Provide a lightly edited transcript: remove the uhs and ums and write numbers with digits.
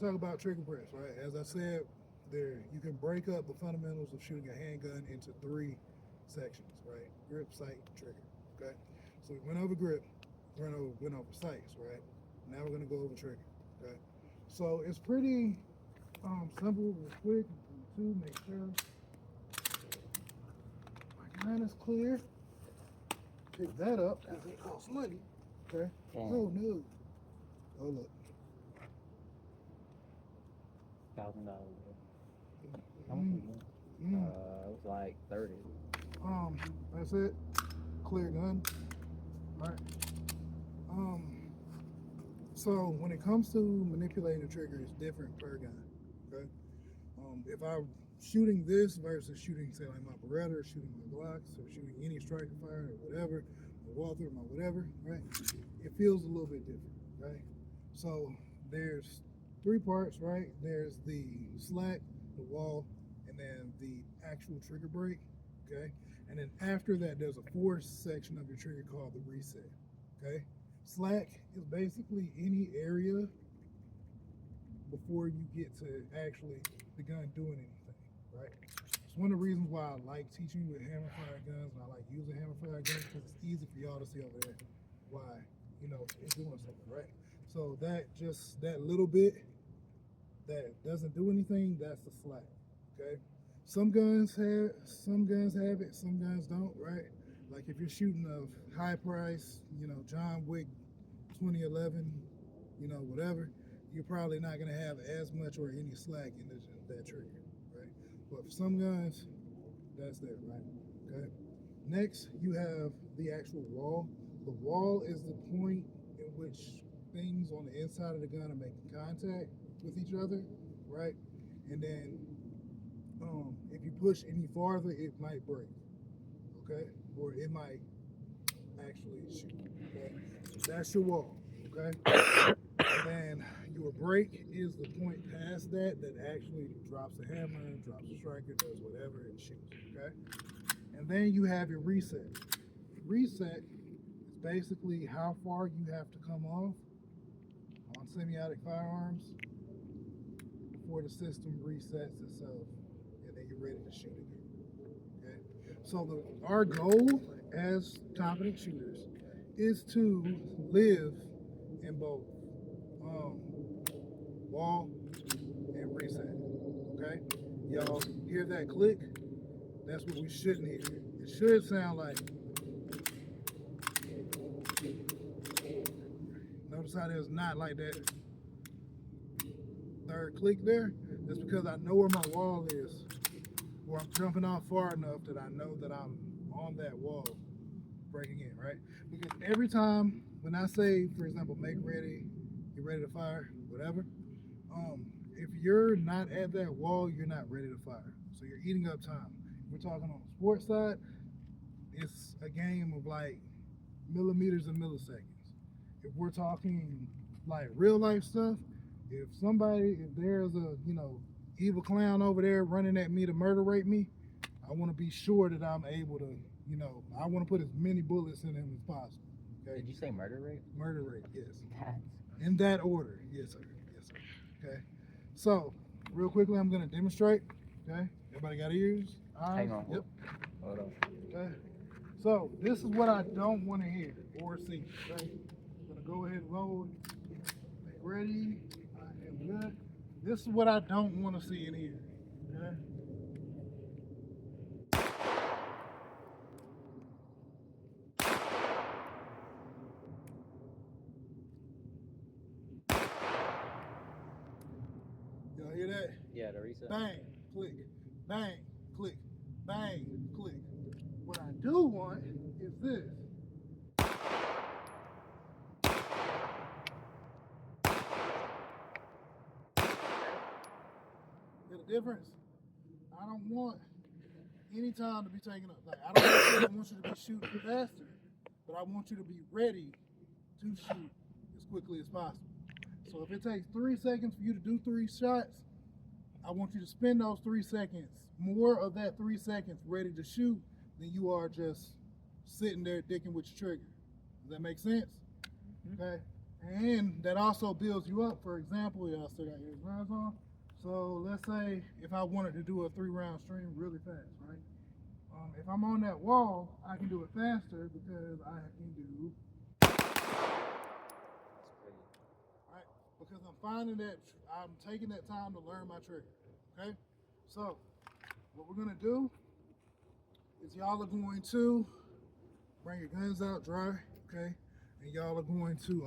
talk about trigger press, right? As I said, there you can break up the fundamentals of shooting a handgun into three sections, right? Grip, sight, trigger. Okay. So we went over grip, went over sights, right? Now we're gonna go over trigger. Okay. So it's pretty simple, real quick. Two, make sure my gun is clear. Pick that up because it costs money. Okay. Oh no. Oh look. $1,000. How much Mm, was it? mm. It was like 30. That's it. Clear gun. All right. Um, so when it comes to manipulating the trigger, it's different per gun. Okay. If I'm shooting this versus shooting, say, like my Beretta, or shooting my Glocks, or shooting any striker fire or whatever, my Walther, my whatever, right? It feels a little bit different, right? So there's three parts, right? There's the slack, the wall, and then the actual trigger brake, okay? And then after that, there's a fourth section of your trigger called the reset, okay? Slack is basically any area before you get to actually the gun doing anything, right? It's one of the reasons why I like teaching with hammer fire guns and I like using hammer fire guns because it's easy for y'all to see over there why, it's doing something, right? So that little bit that doesn't do anything, that's the slack, okay? Some guns have it, some guns don't, right? Like if you're shooting a high price, John Wick 2011, whatever, you're probably not going to have as much or any slack in that trigger, right? But for some guns, that's there, right? Okay. Next, you have the actual wall. The wall is the point in which things on the inside of the gun are making contact with each other, right? And then if you push any farther, it might break, okay? Or it might actually shoot, okay? That's your wall, okay? And then your brake is the point past that actually drops the hammer, drops the striker, does whatever, and shoots, okay? And then you have your reset. Reset is basically how far you have to come off on semi-automatic firearms before the system resets itself and then you're ready to shoot again, okay? So our goal as competent shooters is to live in both wall and reset, okay? Y'all hear that click? That's what we shouldn't hear. It should sound like, notice how there's not like that third click there? That's because I know where my wall is, or I'm jumping off far enough that I know that I'm on that wall breaking in, right? Because every time when I say, for example, make ready, get ready to fire, whatever, if you're not at that wall, you're not ready to fire. So you're eating up time. If we're talking on the sports side, it's a game of like millimeters and milliseconds. If we're talking like real life stuff, if there's a, evil clown over there running at me to murder rape me, I want to be sure that I'm able to, I want to put as many bullets in him as possible. Okay? Did you say murder rate? Murder rate, yes. That's In that order, yes, sir. Yes, sir. Okay. So, real quickly, I'm going to demonstrate. Okay. Everybody got ears? Eyes? Hang on. Yep. Hold on. Okay. So, this is what I don't want to hear or see. Okay. I'm going to go ahead and load. Make ready. I am good. This is what I don't want to see in here. Okay. Y'all hear that? Yeah, the reset. Bang, click, bang, click, bang, click. What I do want is this. Get the difference? I don't want any time to be taken up. Like, I don't want you to be shooting faster, but I want you to be ready to shoot as quickly as possible. So if it takes 3 seconds for you to do 3 shots, I want you to spend those 3 seconds, more of that 3 seconds ready to shoot than you are just sitting there dicking with your trigger. Does that make sense? Mm-hmm. Okay. And that also builds you up. For example, y'all still got your rounds on. So let's say if I wanted to do a 3-round stream really fast, right? If I'm on that wall, I can do it faster because I can do, right? Because I'm finding that I'm taking that time to learn my trigger, okay? So what we're gonna do is y'all are going to bring your guns out dry, okay? And y'all are going to